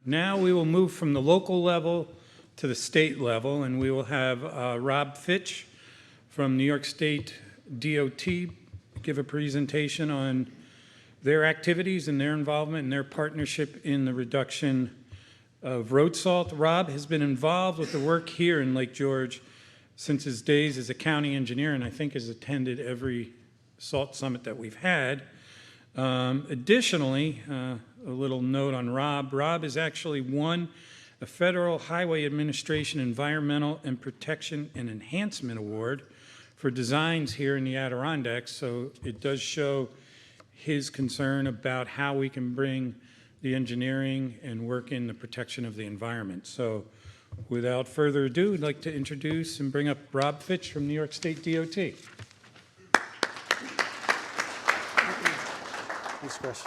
Now we will move from the local level to the state level, and we will have Rob Fitch from New York State DOT give a presentation on their activities and their involvement and their partnership in the reduction of road salt. Rob has been involved with the work here in Lake George since his days as a county engineer, and I think has attended every salt summit that we've had. Additionally, a little note on Rob. Rob has actually won a Federal Highway Administration Environmental and Protection and Enhancement Award for designs here in the Adirondacks, so it does show his concern about how we can bring the engineering and work in the protection of the environment. So without further ado, I'd like to introduce and bring up Rob Fitch from New York State DOT. Thanks, Chris.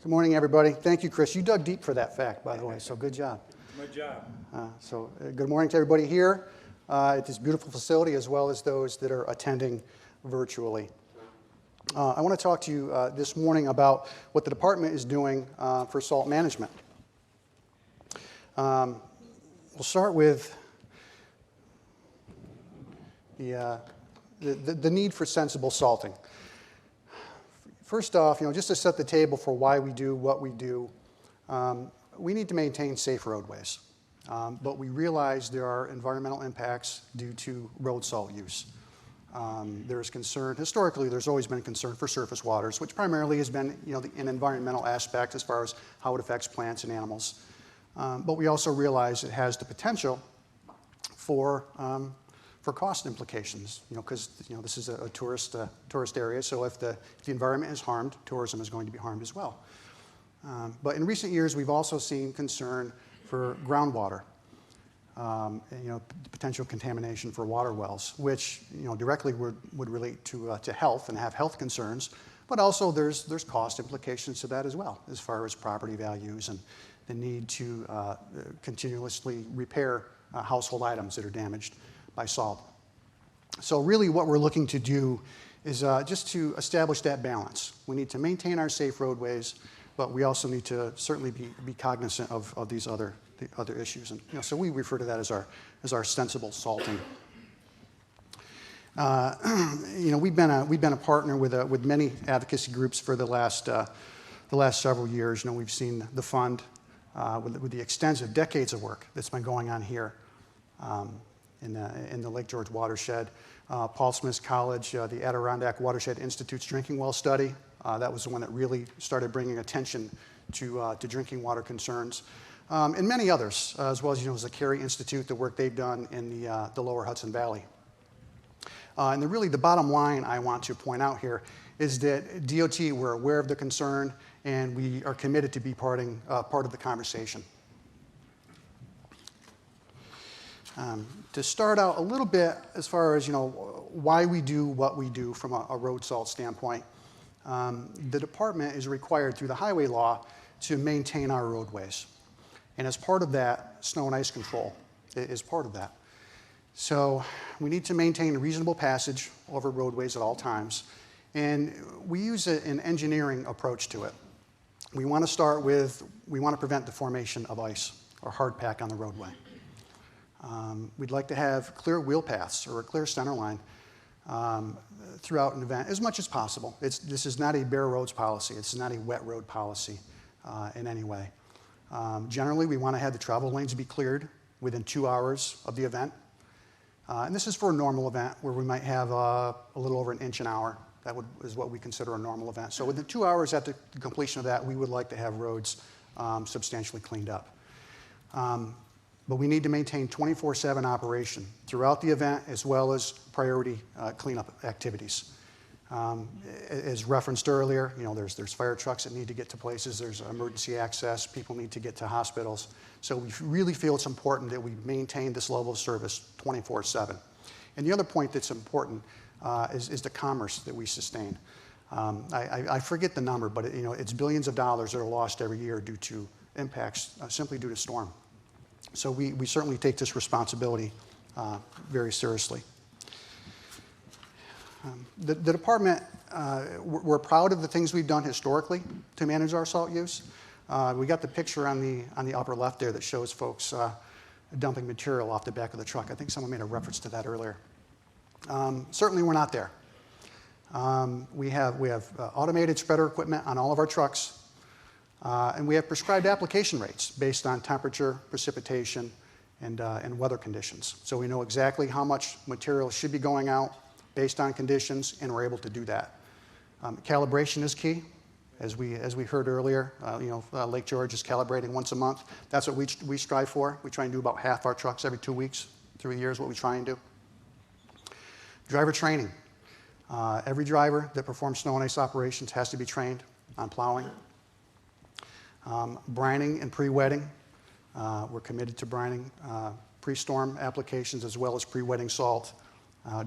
Good morning, everybody. Thank you, Chris. You dug deep for that fact, by the way, so good job. My job. Good morning to everybody here at this beautiful facility, as well as those that are attending virtually. I want to talk to you this morning about what the department is doing for salt management. We'll start with the need for sensible salting. First off, just to set the table for why we do what we do, we need to maintain safe roadways. But we realize there are environmental impacts due to road salt use. There's concern, historically, there's always been concern for surface waters, which primarily has been, an environmental aspect as far as how it affects plants and animals. But we also realize it has the potential for cost implications, because this is a tourist area, so if the environment is harmed, tourism is going to be harmed as well. But in recent years, we've also seen concern for groundwater, potential contamination for water wells, which directly would relate to health and have health concerns, but also there's cost implications to that as well, as far as property values and the need to continuously repair household items that are damaged by salt. So really what we're looking to do is just to establish that balance. We need to maintain our safe roadways, but we also need to certainly be cognizant of these other issues. And so we refer to that as our sensible salting. We've been a partner with many advocacy groups for the last several years. We've seen the fund with the extensive decades of work that's been going on here in the Lake George watershed. Paul Smith's College, the Adirondack Watershed Institute's drinking well study, that was the one that really started bringing attention to drinking water concerns. And many others, as well as the Carey Institute, the work they've done in the lower Hudson Valley. And the bottom line I want to point out here is that DOT, we're aware of the concern, and we are committed to be part of the conversation. To start out a little bit as far as why we do what we do from a road salt standpoint, the department is required through the highway law to maintain our roadways. And as part of that, snow and ice control is part of that. So we need to maintain a reasonable passage over roadways at all times. And we use an engineering approach to it. We want to prevent the formation of ice or hard pack on the roadway. We'd like to have clear wheel paths or a clear center line throughout an event as much as possible. This is not a bare roads policy. It's not a wet road policy in any way. Generally, we want to have the travel lanes be cleared within 2 hours of the event. And this is for a normal event where we might have a little over an inch an hour. That is what we consider a normal event. So within 2 hours after the completion of that, we would like to have roads substantially cleaned up. But we need to maintain 24/7 operation throughout the event, as well as priority cleanup activities. As referenced earlier, there's fire trucks that need to get to places. There's emergency access. People need to get to hospitals. So we really feel it's important that we maintain this level of service 24/7. And the other point that's important is the commerce that we sustain. I forget the number, but it's billions of dollars that are lost every year due to impacts simply due to storm. So we certainly take this responsibility very seriously. The department we're proud of the things we've done historically to manage our salt use. We got the picture on the upper left there that shows folks dumping material off the back of the truck. I think someone made a reference to that earlier. Certainly we're not there. We have automated spreader equipment on all of our trucks, and we have prescribed application rates based on temperature, precipitation, and weather conditions. So we know exactly how much material should be going out based on conditions, and we're able to do that. Calibration is key. As we heard earlier, Lake George is calibrating once a month. That's what we strive for. We try and do about half our trucks every 2 weeks through a year is what we try and do. Driver training. Every driver that performs snow and ice operations has to be trained on plowing. Brining and pre-wetting. We're committed to brining pre-storm applications as well as pre-wetting salt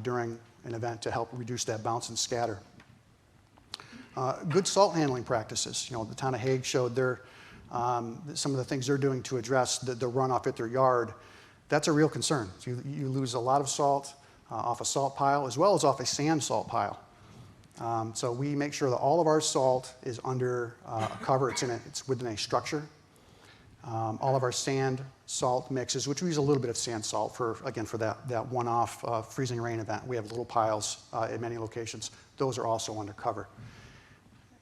during an event to help reduce that bounce and scatter. Good salt handling practices. The town of Hague showed some of the things they're doing to address the runoff at their yard. That's a real concern. So you lose a lot of salt off a salt pile as well as off a sand salt pile. So we make sure that all of our salt is under a cover. It's within a structure. All of our sand salt mixes, which we use a little bit of sand salt for that one-off freezing rain event. We have little piles at many locations. Those are also under cover.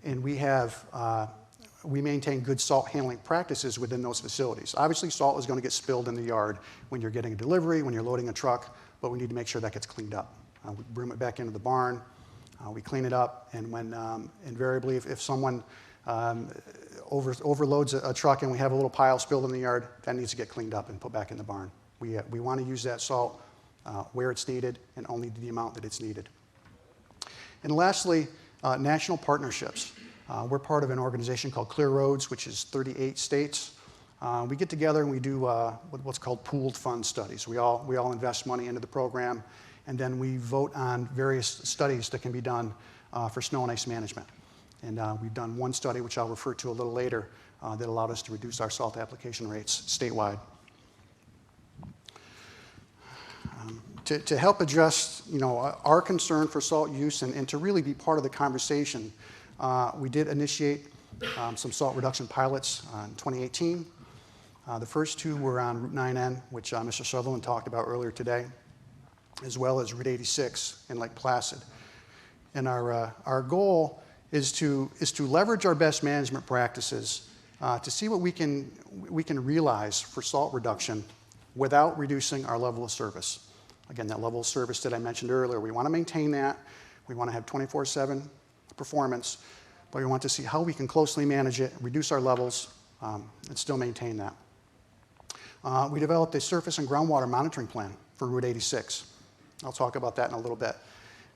And we maintain good salt handling practices within those facilities. Obviously, salt is going to get spilled in the yard when you're getting a delivery, when you're loading a truck, but we need to make sure that gets cleaned up. We bring it back into the barn, we clean it up, and when invariably, if someone overloads a truck and we have a little pile spilled in the yard, that needs to get cleaned up and put back in the barn. We want to use that salt where it's needed and only the amount that it's needed. And lastly, national partnerships. We're part of an organization called Clear Roads, which is 38 states. We get together and we do what's called pooled fund studies. We all invest money into the program, and then we vote on various studies that can be done for snow and ice management. And we've done one study, which I'll refer to a little later, that allowed us to reduce our salt application rates statewide. To help address our concern for salt use and to really be part of the conversation, we did initiate some salt reduction pilots in 2018. The first two were on Route 9N, which Mr. Sutherland talked about earlier today, as well as Route 86 in Lake Placid. And our goal is to leverage our best management practices to see what we can realize for salt reduction without reducing our level of service. Again, that level of service that I mentioned earlier, we want to maintain that. We want to have 24/7 performance, but we want to see how we can closely manage it, reduce our levels, and still maintain that. We developed a surface and groundwater monitoring plan for Route 86. I'll talk about that in a little bit.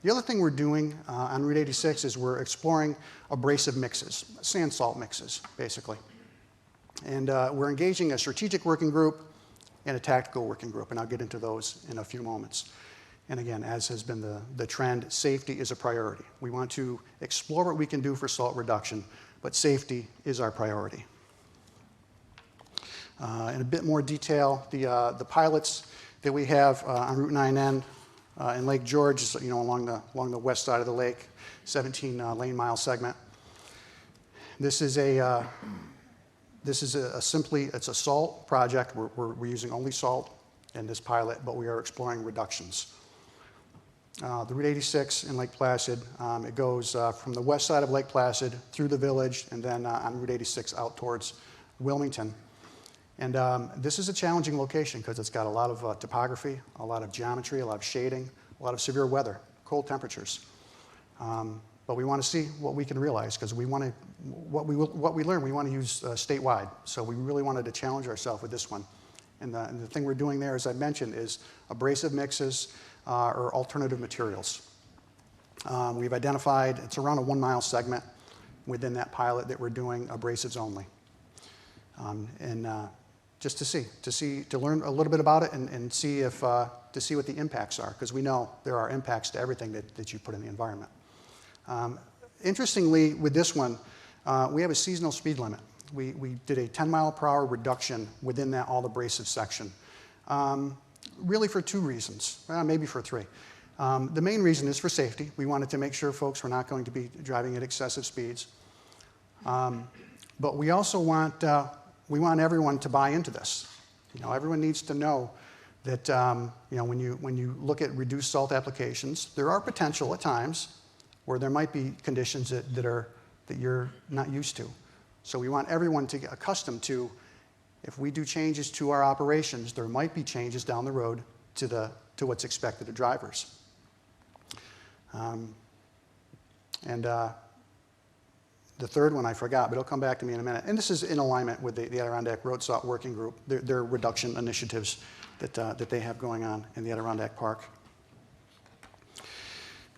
The other thing we're doing on Route 86 is we're exploring abrasive mixes, sand salt mixes, basically. And we're engaging a strategic working group and a tactical working group, and I'll get into those in a few moments. And again, as has been the trend, safety is a priority. We want to explore what we can do for salt reduction, but safety is our priority. In a bit more detail, the pilots that we have on Route 9N in Lake George is along the west side of the lake, 17 lane mile segment. This is it's a salt project. We're using only salt in this pilot, but we are exploring reductions. The Route 86 in Lake Placid, it goes from the west side of Lake Placid through the village and then on Route 86 out towards Wilmington. And this is a challenging location because it's got a lot of topography, a lot of geometry, a lot of shading, a lot of severe weather, cold temperatures. But we want to see what we can realize because we want to, what we learn, we want to use statewide. So we really wanted to challenge ourselves with this one. And the thing we're doing there, as I mentioned, is abrasive mixes or alternative materials. We've identified, it's around a 1 mile segment within that pilot that we're doing abrasives only. Just to learn a little bit about it and see to see what the impacts are, because we know there are impacts to everything that you put in the environment. Interestingly, with this one, we have a seasonal speed limit. We did a 10 mile per hour reduction within that all abrasive section, really for two reasons, maybe for three. The main reason is for safety. We wanted to make sure folks were not going to be driving at excessive speeds. But we also want everyone to buy into this. Everyone needs to know that when you look at reduced salt applications, there are potential at times where there might be conditions that you're not used to. So we want everyone to get accustomed to, if we do changes to our operations, there might be changes down the road to what's expected of drivers. The third one I forgot, but it'll come back to me in a minute. And this is in alignment with the Adirondack Road Salt Working Group, their reduction initiatives that they have going on in the Adirondack Park.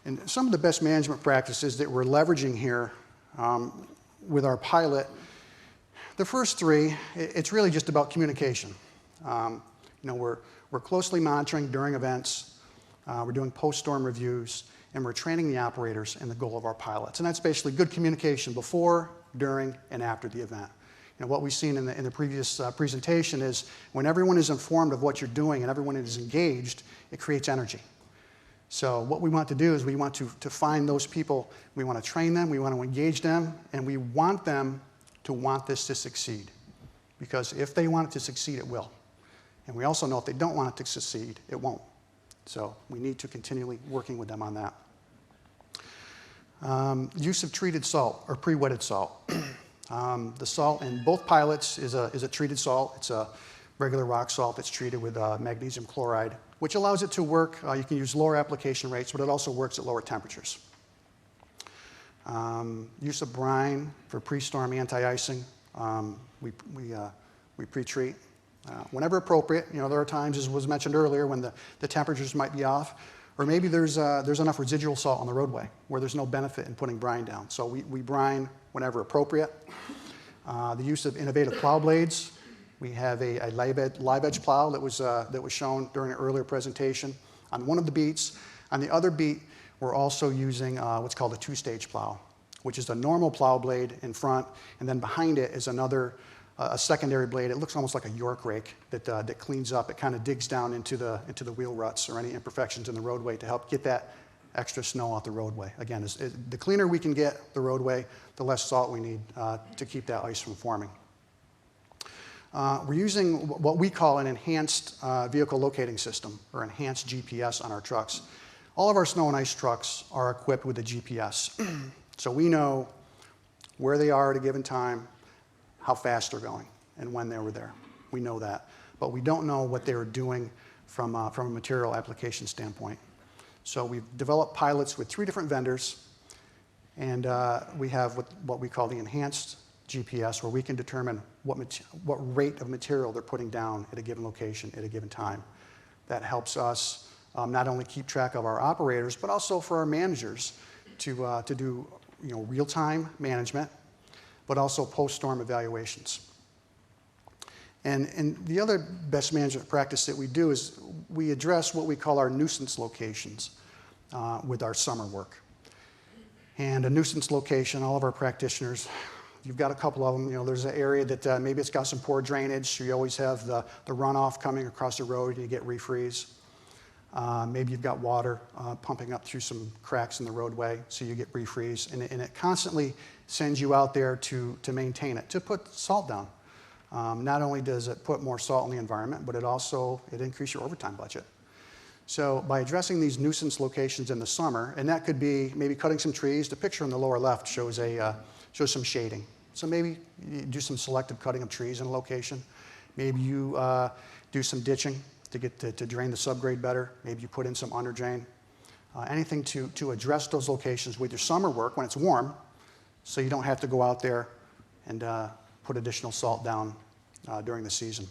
And some of the best management practices that we're leveraging here with our pilot, the first three, it's really just about communication. We're closely monitoring during events, we're doing post-storm reviews, and we're training the operators in the goal of our pilots. And that's basically good communication before, during, and after the event. What we've seen in the previous presentation is when everyone is informed of what you're doing and everyone is engaged, it creates energy. So what we want to do is we want to find those people, we want to train them, we want to engage them, and we want them to want this to succeed. Because if they want it to succeed, it will. And we also know if they don't want it to succeed, it won't. So we need to continually working with them on that. Use of treated salt or pre-wetted salt. The salt in both pilots is a treated salt. It's a regular rock salt that's treated with magnesium chloride, which allows it to work. You can use lower application rates, but it also works at lower temperatures. Use of brine for pre-storm anti-icing. We pre-treat. Whenever appropriate, there are times, as was mentioned earlier, when the temperatures might be off, or maybe there's enough residual salt on the roadway where there's no benefit in putting brine down. So we brine whenever appropriate. The use of innovative plow blades. We have a live edge plow that was shown during an earlier presentation on one of the beats. On the other beat, we're also using what's called a two-stage plow, which is a normal plow blade in front, and then behind it is a secondary blade. It looks almost like a York rake that cleans up. It kind of digs down into the wheel ruts or any imperfections in the roadway to help get that extra snow off the roadway. Again, the cleaner we can get the roadway, the less salt we need to keep that ice from forming. We're using what we call an enhanced vehicle locating system, or enhanced GPS on our trucks. All of our snow and ice trucks are equipped with a GPS. So we know where they are at a given time, how fast they're going, and when they were there. We know that. But we don't know what they were doing from a material application standpoint. So we've developed pilots with 3 different vendors, and we have what we call the enhanced GPS, where we can determine what rate of material they're putting down at a given location at a given time. That helps us not only keep track of our operators, but also for our managers to do real-time management, but also post-storm evaluations. And the other best management practice that we do is we address what we call our nuisance locations with our summer work. And a nuisance location, all of our practitioners, you've got a couple of them. There's an area that maybe it's got some poor drainage, so you always have the runoff coming across the road and you get refreeze. Maybe you've got water pumping up through some cracks in the roadway, so you get refreeze. And it constantly sends you out there to maintain it, to put salt down. Not only does it put more salt in the environment, but it increases your overtime budget. So by addressing these nuisance locations in the summer, and that could be maybe cutting some trees. The picture on the lower left shows some shading. So maybe you do some selective cutting of trees in a location. Maybe you do some ditching to drain the subgrade better. Maybe you put in some under drain. Anything to address those locations with your summer work when it's warm, so you don't have to go out there and put additional salt down during the season.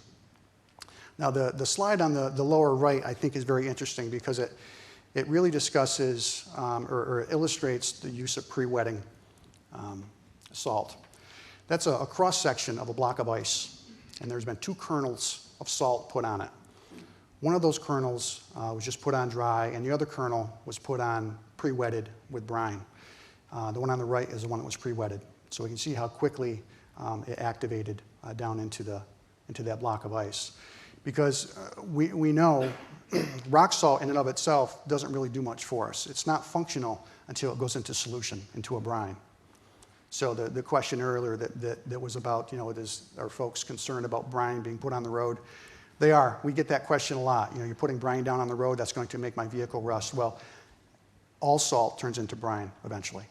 Now the slide on the lower right I think is very interesting because it really discusses or illustrates the use of pre-wetting salt. That's a cross-section of a block of ice, and there's been 2 kernels of salt put on it. One of those kernels was just put on dry, and the other kernel was put on pre-wetted with brine. The one on the right is the one that was pre-wetted. So we can see how quickly it activated down into that block of ice. because we know rock salt in and of itself doesn't really do much for us. It's not functional until it goes into solution, into a brine. So the question earlier that was about, are folks concerned about brine being put on the road? They are. We get that question a lot. You're putting brine down on the road, that's going to make my vehicle rust. Well, all salt turns into brine eventually.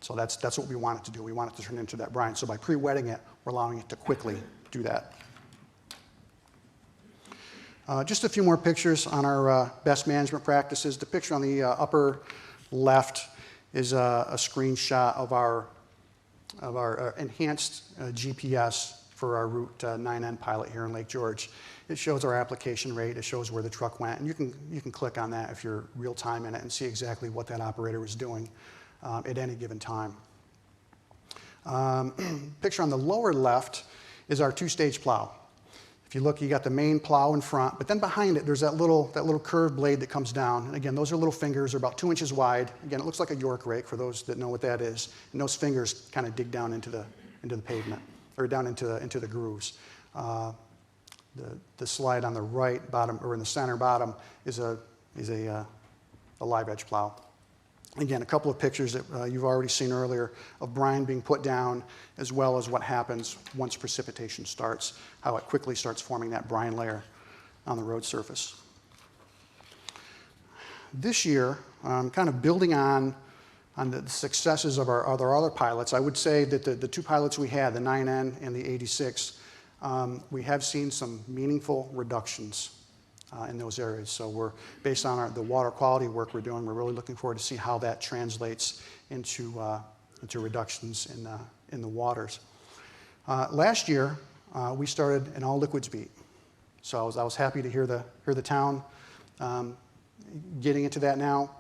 So that's what we want it to do. We want it to turn into that brine. So by pre-wetting it, we're allowing it to quickly do that. Just a few more pictures on our best management practices. The picture on the upper left is a screenshot of our enhanced GPS for our Route 9N pilot here in Lake George. It shows our application rate, it shows where the truck went, and you can click on that if you're real time in it and see exactly what that operator was doing at any given time. Picture on the lower left is our two-stage plow. If you look, you got the main plow in front, but then behind it, there's that little curved blade that comes down. And again, those are little fingers, they're about 2 inches wide. Again, it looks like a York rake for those that know what that is. And those fingers kind of dig down into the pavement, or down into the grooves. The slide on the right bottom, or in the center bottom, is a live edge plow. Again, a couple of pictures that you've already seen earlier of brine being put down, as well as what happens once precipitation starts, how it quickly starts forming that brine layer on the road surface. This year, kind of building on the successes of our other pilots, I would say that the two pilots we had, the 9N and the 86, we have seen some meaningful reductions in those areas. So we're, based on the water quality work we're doing, we're really looking forward to see how that translates into reductions in the waters. Last year, we started an all liquids beat. So I was happy to hear the town getting into that now.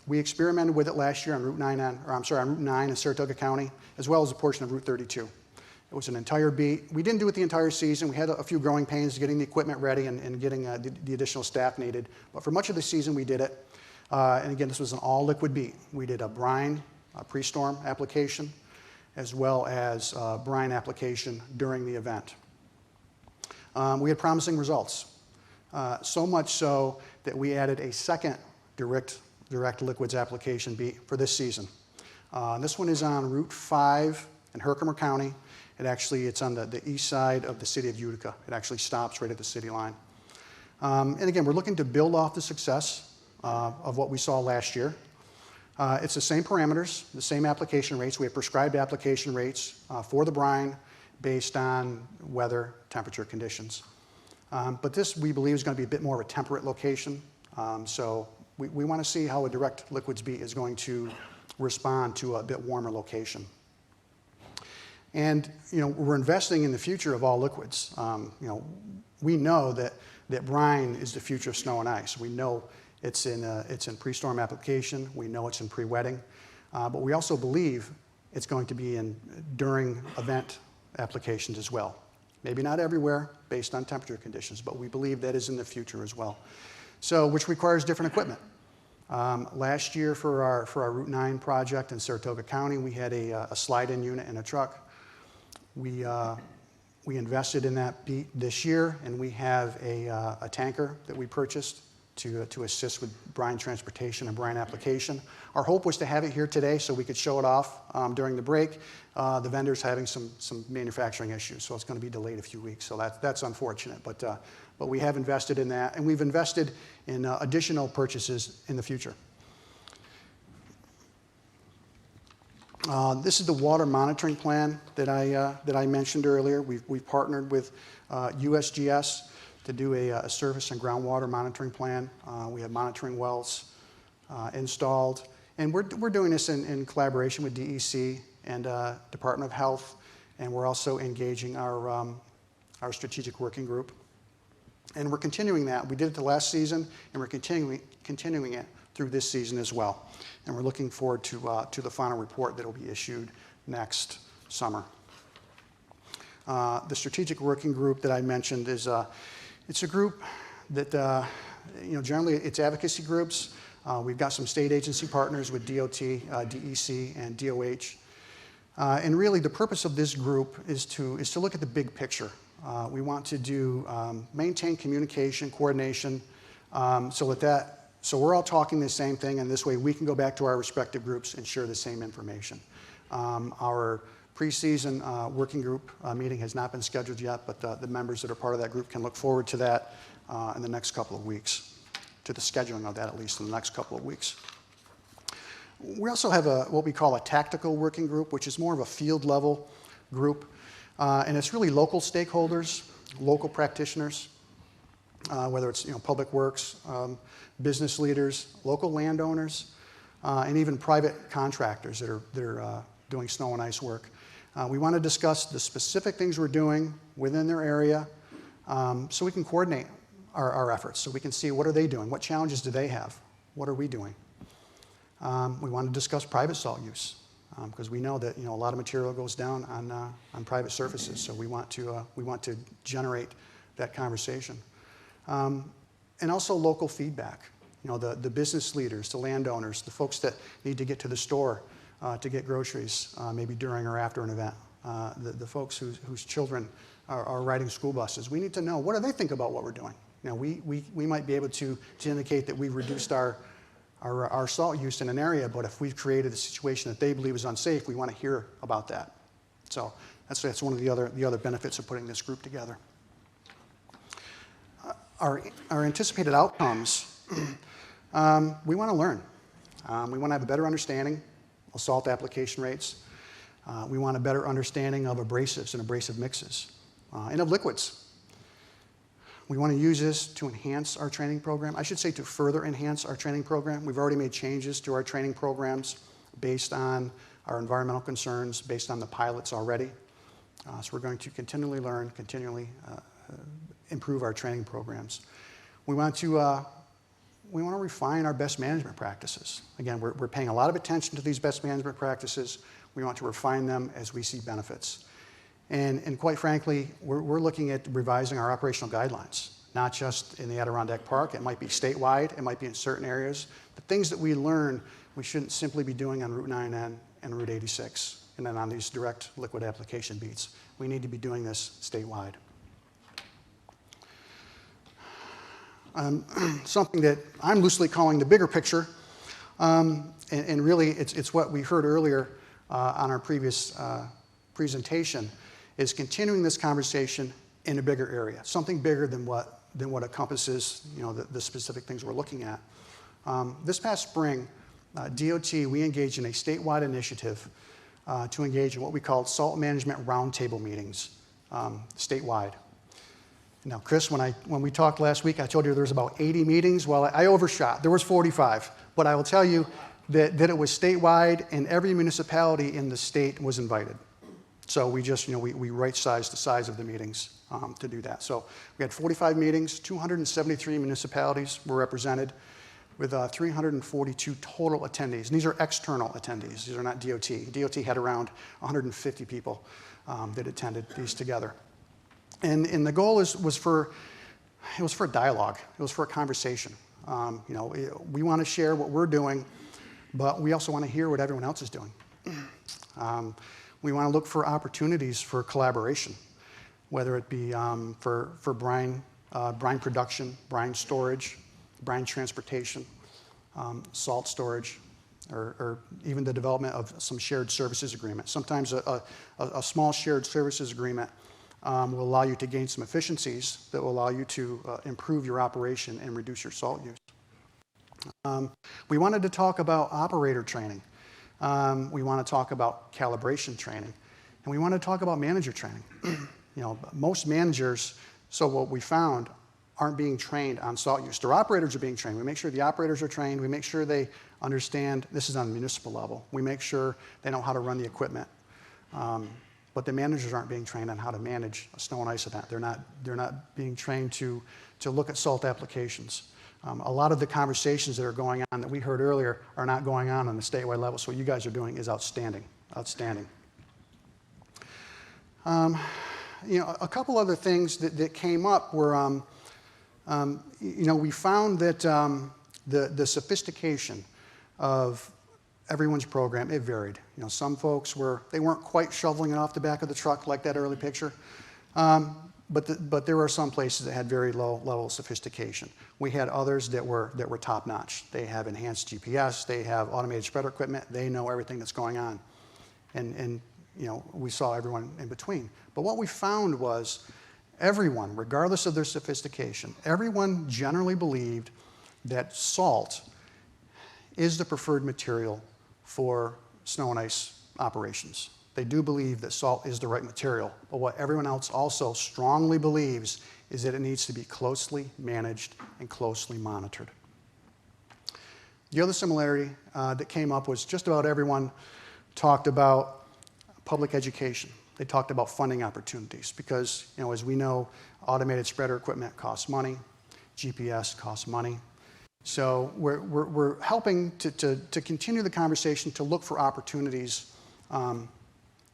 We experimented with it last year on Route 9 in Saratoga County, as well as a portion of Route 32. It was an entire beat. We didn't do it the entire season. We had a few growing pains getting the equipment ready and getting the additional staff needed. But for much of the season, we did it. And again, this was an all liquid beat. We did a brine, a pre-storm application, as well as brine application during the event. We had promising results. So much so that we added a second direct liquids application beat for this season. This one is on Route 5 in Herkimer County. It's on the east side of the city of Utica. It actually stops right at the city line. And again, we're looking to build off the success of what we saw last year. It's the same parameters, the same application rates. We have prescribed application rates for the brine based on weather, temperature conditions. But this, we believe, is going to be a bit more of a temperate location. So we want to see how a direct liquids beat is going to respond to a bit warmer location. And we're investing in the future of all liquids. We know that brine is the future of snow and ice. We know it's in pre-storm application. We know it's in pre-wetting. But we also believe it's going to be in during event applications as well. Maybe not everywhere based on temperature conditions, but we believe that is in the future as well. So, which requires different equipment. Last year for our Route 9 project in Saratoga County, we had a slide-in unit and a truck. We invested in that beat this year, and we have a tanker that we purchased to assist with brine transportation and brine application. Our hope was to have it here today so we could show it off during the break. The vendor's having some manufacturing issues, so it's going to be delayed a few weeks. So that's unfortunate, but we have invested in that, and we've invested in additional purchases in the future. This is the water monitoring plan that I mentioned earlier. We've partnered with USGS to do a surface and groundwater monitoring plan. We have monitoring wells installed, and we're doing this in collaboration with DEC and Department of Health, and we're also engaging our strategic working group. And we're continuing that. We did it the last season, and we're continuing it through this season as well. And we're looking forward to the final report that will be issued next summer. The strategic working group that I mentioned is it's a group that generally it's advocacy groups. We've got some state agency partners with DOT, DEC, and DOH. And really, the purpose of this group is to look at the big picture. We want to do maintain communication, coordination, so we're all talking the same thing, and this way we can go back to our respective groups and share the same information. Our preseason working group meeting has not been scheduled yet, but the members that are part of that group can look forward to that in the next couple of weeks, to the scheduling of that at least in the next couple of weeks. We also have what we call a tactical working group, which is more of a field level group, and it's really local stakeholders, local practitioners, whether it's public works, business leaders, local landowners, and even private contractors that are doing snow and ice work. We want to discuss the specific things we're doing within their area so we can coordinate our efforts, so we can see what are they doing, what challenges do they have, what are we doing. We want to discuss private salt use because we know that a lot of material goes down on private surfaces, so we want to generate that conversation. And also local feedback. The business leaders, the landowners, the folks that need to get to the store to get groceries, maybe during or after an event. The folks whose children are riding school buses. We need to know, what do they think about what we're doing? We might be able to indicate that we've reduced our salt use in an area, but if we've created a situation that they believe is unsafe, we want to hear about that. So that's one of the other benefits of putting this group together. Our anticipated outcomes, we want to learn. We want to have a better understanding of salt application rates. We want a better understanding of abrasives and abrasive mixes, and of liquids. We want to use this to enhance our training program. I should say to further enhance our training program. We've already made changes to our training programs based on our environmental concerns, based on the pilots already. So we're going to continually learn, continually improve our training programs. We want to refine our best management practices. Again, we're paying a lot of attention to these best management practices. We want to refine them as we see benefits. And quite frankly, we're looking at revising our operational guidelines, not just in the Adirondack Park. It might be statewide. It might be in certain areas. The things that we learn, we shouldn't simply be doing on Route 9N and Route 86, and then on these direct liquid application beats. We need to be doing this statewide. Something that I'm loosely calling the bigger picture, and really it's what we heard earlier on our previous presentation, is continuing this conversation in a bigger area, something bigger than what encompasses the specific things we're looking at. This past spring, DOT, we engaged in a statewide initiative to engage in what we called salt management roundtable meetings statewide. Now, Chris, when we talked last week, I told you there was about 80 meetings. Well, I overshot. There was 45. But I will tell you that it was statewide, and every municipality in the state was invited. So we just, we right-sized the size of the meetings to do that. So we had 45 meetings, 273 municipalities were represented with 342 total attendees. And these are external attendees. These are not DOT. DOT had around 150 people that attended these together. And the goal was for a dialogue. It was for a conversation. We want to share what we're doing, but we also want to hear what everyone else is doing. We want to look for opportunities for collaboration, whether it be for brine production, brine storage, brine transportation, salt storage, or even the development of some shared services agreement. Sometimes a small shared services agreement will allow you to gain some efficiencies that will allow you to improve your operation and reduce your salt use. We wanted to talk about operator training. We want to talk about calibration training. And we want to talk about manager training. Most managers, so what we found, aren't being trained on salt use. Their operators are being trained. We make sure the operators are trained. We make sure they understand, this is on the municipal level. We make sure they know how to run the equipment. But the managers aren't being trained on how to manage a snow and ice event. They're not being trained to look at salt applications. A lot of the conversations that are going on that we heard earlier are not going on the statewide level. So what you guys are doing is outstanding, outstanding. A couple other things that came up were, we found that the sophistication of everyone's program, it varied. Some folks weren't quite shoveling it off the back of the truck like that early picture. But there were some places that had very low level of sophistication. We had others that were top notch. They have enhanced GPS, they have automated spreader equipment, they know everything that's going on. And you know, we saw everyone in between. But what we found was everyone, regardless of their sophistication, everyone generally believed that salt is the preferred material for snow and ice operations. They do believe that salt is the right material, but what everyone else also strongly believes is that it needs to be closely managed and closely monitored. The other similarity that came up was just about everyone talked about public education. They talked about funding opportunities because, you know, as we know, automated spreader equipment costs money, GPS costs money. So we're helping to continue the conversation to look for opportunities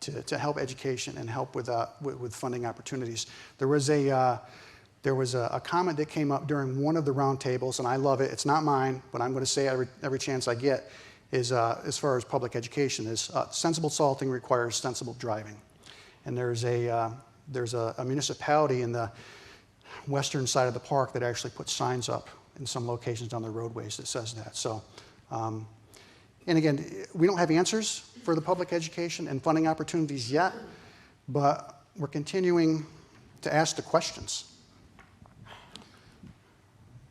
to help education and help with funding opportunities. There was a comment that came up during one of the roundtables, and I love it. It's not mine, but I'm going to say it every chance I get. Is as far as public education is sensible salting requires sensible driving, and there's a municipality in the western side of the park that actually puts signs up in some locations on the roadways that says that. So. And again, we don't have answers for the public education and funding opportunities yet, but we're continuing to ask the questions.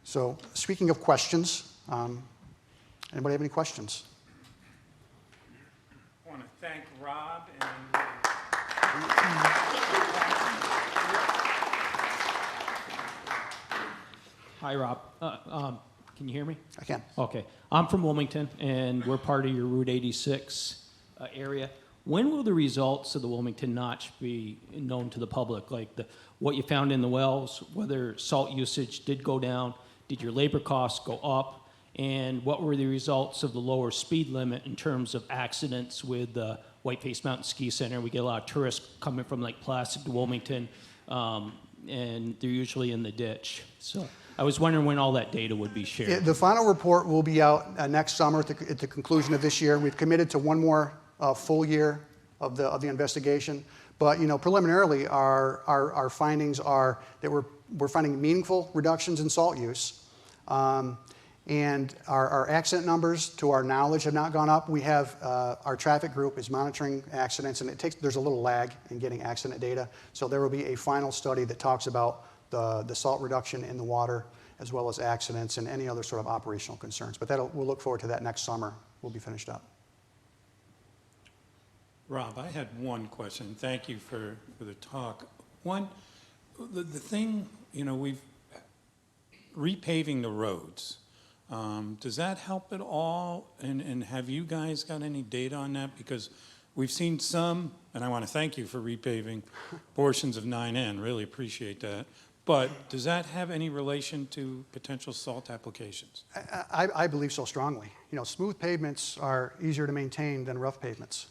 So speaking of questions, anybody have any questions? I want to thank Rob and Hi, Rob. Can you hear me? I can. Okay. I'm from Wilmington, and we're part of your Route 86 area. When will the results of the Wilmington Notch be known to the public? Like what you found in the wells, whether salt usage did go down, did your labor costs go up, and what were the results of the lower speed limit in terms of accidents with the Whiteface Mountain Ski Center? We get a lot of tourists coming from like Placid to Wilmington, and they're usually in the ditch. So I was wondering when all that data would be shared. The final report will be out next summer at the conclusion of this year. We've committed to one more full year of the investigation. But you know, preliminarily, our findings are that we're finding meaningful reductions in salt use, and our accident numbers, to our knowledge, have not gone up. We have our traffic group is monitoring accidents, and there's a little lag in getting accident data. So there will be a final study that talks about the salt reduction in the water, as well as accidents and any other sort of operational concerns. But we'll look forward to that next summer. We'll be finished up. Rob, I had one question. Thank you for the talk. One, the thing, you know, we've repaving the roads. Does that help at all? And have you guys got any data on that? Because we've seen some, and I want to thank you for repaving portions of 9N. Really appreciate that. But does that have any relation to potential salt applications? I believe so strongly. You know, smooth pavements are easier to maintain than rough pavements.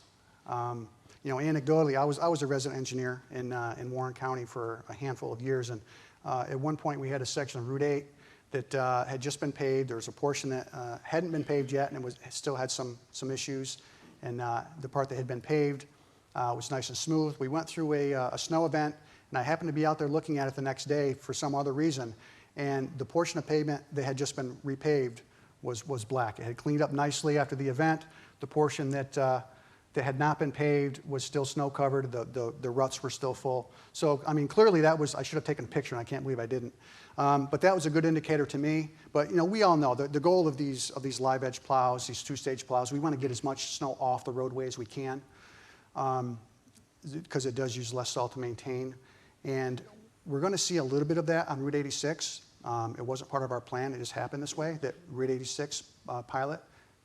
You know, anecdotally, I was a resident engineer in Warren County for a handful of years, and at one point we had a section of Route 8 that had just been paved. There was a portion that hadn't been paved yet, and still had some issues. And the part that had been paved was nice and smooth. We went through a snow event, and I happened to be out there looking at it the next day for some other reason, and the portion of pavement that had just been repaved was black. It had cleaned up nicely after the event. The portion that had not been paved was still snow covered. The ruts were still full. So, I mean, clearly I should have taken a picture, and I can't believe I didn't. But that was a good indicator to me. But, you know, we all know the goal of these live edge plows, these two-stage plows, we want to get as much snow off the roadway as we can, because it does use less salt to maintain. And we're going to see a little bit of that on Route 86. It wasn't part of our plan. It just happened this way, that Route 86 pilot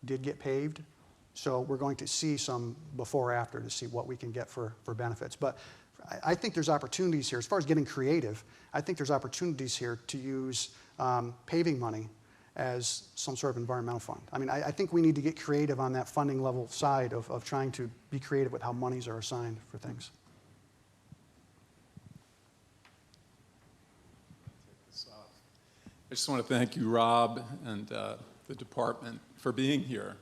did get paved. So we're going to see some before or after to see what we can get for benefits. But I think there's opportunities here. As far as getting creative, I think there's opportunities here to use paving money as some sort of environmental fund. I mean, I think we need to get creative on that funding level side of trying to be creative with how monies are assigned for things. I just want to thank you, Rob, and the department for being here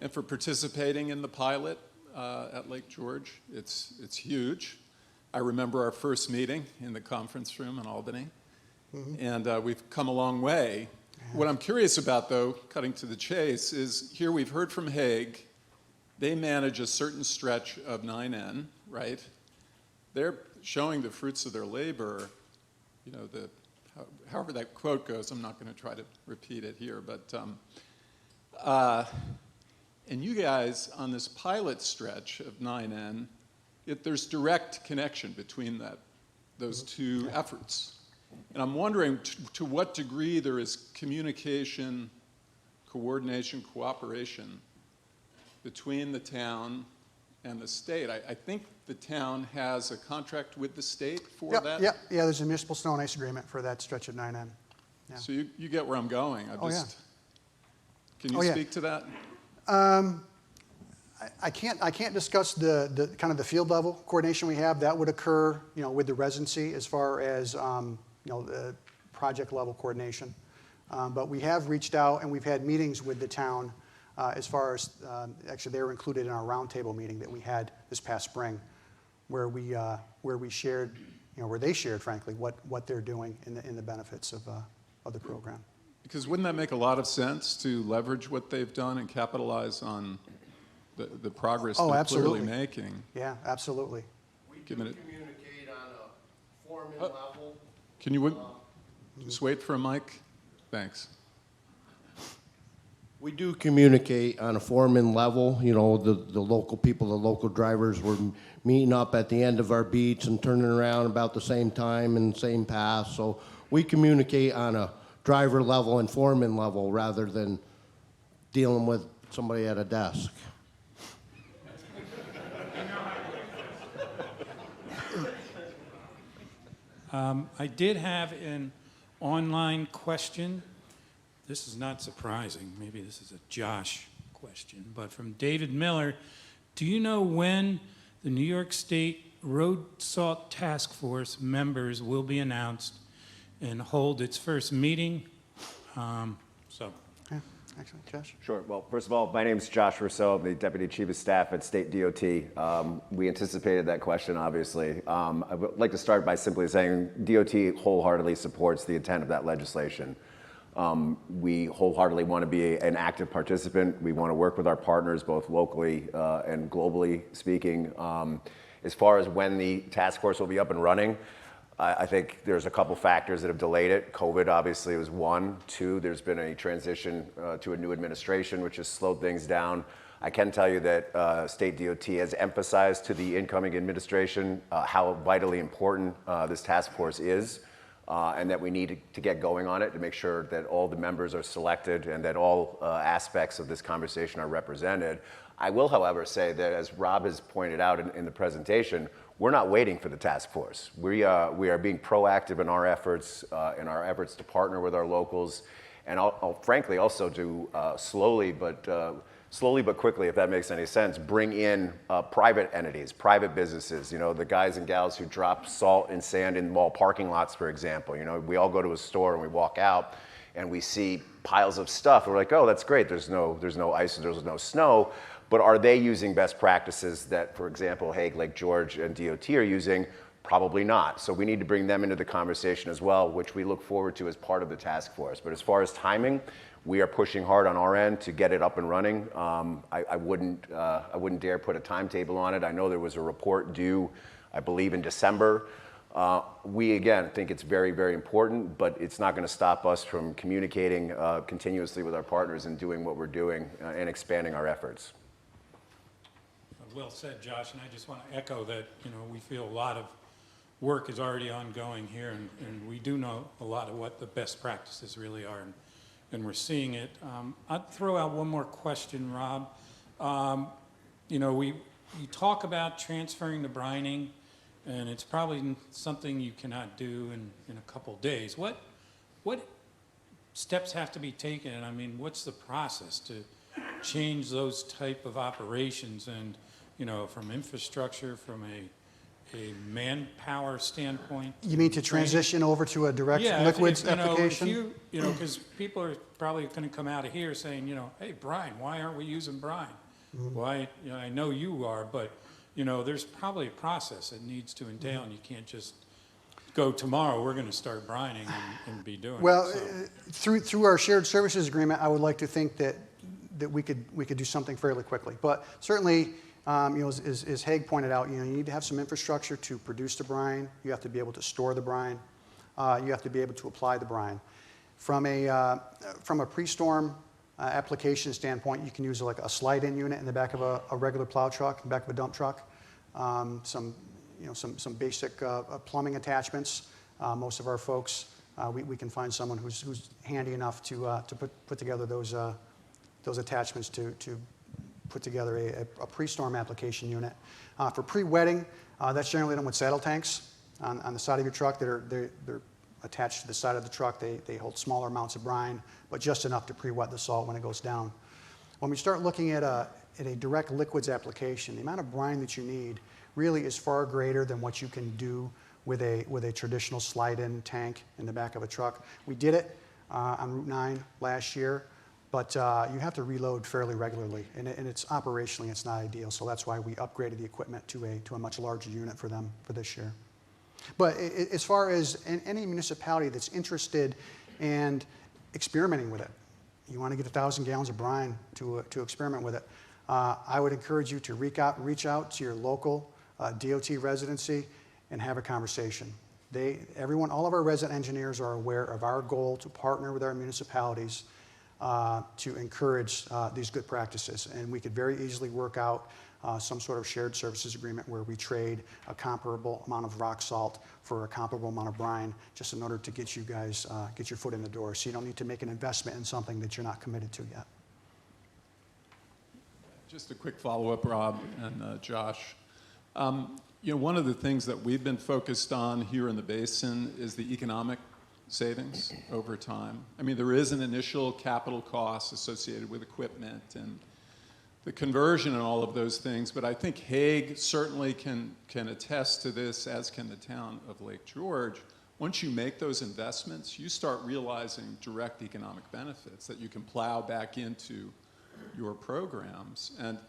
and for participating in the pilot at Lake George. It's huge. I remember our first meeting in the conference room in Albany, and we've come a long way. What I'm curious about, though, cutting to the chase, is here we've heard from Hague. They manage a certain stretch of 9N, right? They're showing the fruits of their labor. You know, however that quote goes, I'm not going to try to repeat it here, but and you guys on this pilot stretch of 9N, there's direct connection between those two efforts. And I'm wondering to what degree there is communication, coordination, cooperation between the town and the state. I think the town has a contract with the state for that? Yeah, there's a municipal snow and ice agreement for that stretch of 9N. Yeah. So you get where I'm going. Can you speak to that? I can't discuss the kind of the field level coordination we have. That would occur, with the residency as far as, the project level coordination. But we have reached out and we've had meetings with the town as far as, actually they were included in our roundtable meeting that we had this past spring, where we shared, where they shared, frankly, what they're doing in the benefits of the program. Because wouldn't that make a lot of sense to leverage what they've done and capitalize on the progress they're absolutely. clearly making? Yeah, absolutely. We do communicate on a foreman level. Can you just wait for a mic? Thanks. We do communicate on a foreman level. The local people, the local drivers were meeting up at the end of our beats and turning around about the same time and same path. So we communicate on a driver level and foreman level rather than dealing with somebody at a desk. I did have an online question. This is not surprising. Maybe this is a Josh question, but from David Miller. Do you know when the New York State Road Salt Task Force members will be announced and hold its first meeting? Yeah, actually, Josh? Sure. Well, first of all, my name is Josh Rousseau. I'm the Deputy Chief of Staff at State DOT. We anticipated that question, obviously. I would like to start by simply saying DOT wholeheartedly supports the intent of that legislation. We wholeheartedly want to be an active participant. We want to work with our partners, both locally and globally speaking. As far as when the task force will be up and running, I think there's a couple factors that have delayed it. COVID obviously was one. Two, there's been a transition to a new administration, which has slowed things down. I can tell you that State DOT has emphasized to the incoming administration how vitally important this task force is, and that we need to get going on it to make sure that all the members are selected and that all aspects of this conversation are represented. I will, however, say that as Rob has pointed out in the presentation, we're not waiting for the task force. We are being proactive in our efforts to partner with our locals, and I'll frankly also to slowly but quickly, if that makes any sense, bring in private entities, private businesses. The guys and gals who drop salt and sand in mall parking lots, for example. We all go to a store and we walk out and we see piles of stuff. And we're like, oh, that's great. There's no ice, there's no snow. But are they using best practices that, for example, Hague, Lake George, and DOT are using? Probably not. So we need to bring them into the conversation as well, which we look forward to as part of the task force. But as far as timing, we are pushing hard on our end to get it up and running. I wouldn't dare put a timetable on it. I know there was a report due, I believe, in December. We, again, think it's very, very important, but it's not going to stop us from communicating continuously with our partners and doing what we're doing and expanding our efforts. Well said, Josh, and I just want to echo that, we feel a lot of work is already ongoing here, and we do know a lot of what the best practices really are, and we're seeing it. I'll throw out one more question, Rob. You talk about transferring the brining, and it's probably something you cannot do in a couple days. What steps have to be taken? I mean, what's the process to change those type of operations and, from infrastructure, from a manpower standpoint? You mean to transition over to a direct liquids application? Because people are probably going to come out of here saying, hey, brine, why aren't we using brine? Why, I know you are, but, you know, there's probably a process it needs to entail, and you can't just go tomorrow, we're going to start brining and be doing Well, it. through our shared services agreement, I would like to think that we could do something fairly quickly. But certainly, you know, as Haig pointed out, you know, you need to have some infrastructure to produce the brine. You have to be able to store the brine. You have to be able to apply the brine. From a pre-storm application standpoint, you can use like a slide-in unit in the back of a regular plow truck, in the back of a dump truck. Some basic plumbing attachments. Most of our folks, we can find someone who's handy enough to put together those attachments to put together a pre-storm application unit. For pre-wetting, that's generally done with saddle tanks on the side of your truck. They're attached to the side of the truck. They hold smaller amounts of brine, but just enough to pre-wet the salt when it goes down. When we start looking at a direct liquids application, the amount of brine that you need really is far greater than what you can do with a traditional slide-in tank in the back of a truck. We did it on Route 9 last year, but you have to reload fairly regularly, and it's operationally it's not ideal. So that's why we upgraded the equipment to a much larger unit for them for this year. But as far as any municipality that's interested in experimenting with it, you want to get 1,000 gallons of brine to experiment with it, I would encourage you to reach out to your local DOT residency and have a conversation. All of our resident engineers are aware of our goal to partner with our municipalities to encourage these good practices. And we could very easily work out some sort of shared services agreement where we trade a comparable amount of rock salt for a comparable amount of brine, just in order to get you guys, get your foot in the door. So you don't need to make an investment in something that you're not committed to yet. Just a quick follow-up, Rob and Josh. You know, one of the things that we've been focused on here in the basin is the economic savings over time. I mean, there is an initial capital cost associated with equipment and the conversion and all of those things, but I think Haig certainly can attest to this, as can the town of Lake George. Once you make those investments, you start realizing direct economic benefits that you can plow back into your programs. And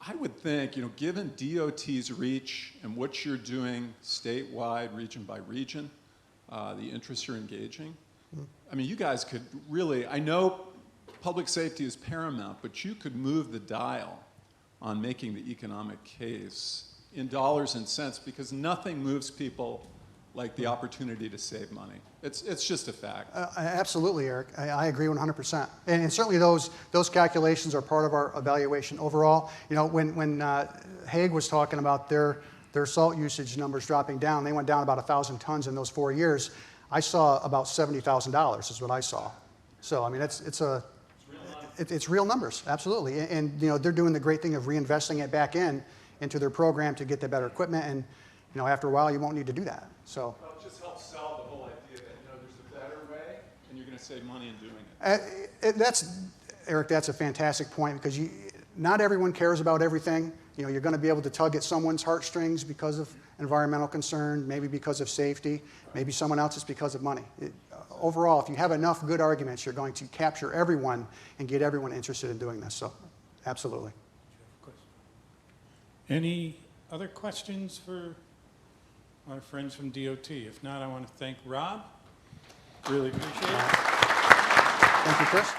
I would think, you know, given DOT's reach and what you're doing statewide, region by region, the interests you're engaging, I mean, you guys could really, I know public safety is paramount, but you could move the dial on making the economic case in dollars and cents, because nothing moves people like the opportunity to save money. It's just a fact. Absolutely, Eric. I agree 100%. And certainly those calculations are part of our evaluation overall. You know, when Haig was talking about their salt usage numbers dropping down, they went down about 1,000 tons in those 4 years. I saw about $70,000 is what I saw. So, I mean, it's real numbers, absolutely. And you know, they're doing the great thing of reinvesting it back into their program to get the better equipment. And you know, after a while, you won't need to do that. So. Well, it just helps sell the whole idea that, you know, there's a better way, and you're going to save money in doing it. Eric, that's a fantastic point, because not everyone cares about everything. You know, you're going to be able to tug at someone's heartstrings because of environmental concern, maybe because of safety, maybe someone else is because of money. Overall, if you have enough good arguments, you're going to capture everyone and get everyone interested in doing this. So, absolutely. Any other questions for our friends from DOT? If not, I want to thank Rob. Really appreciate it. Thank you, Chris.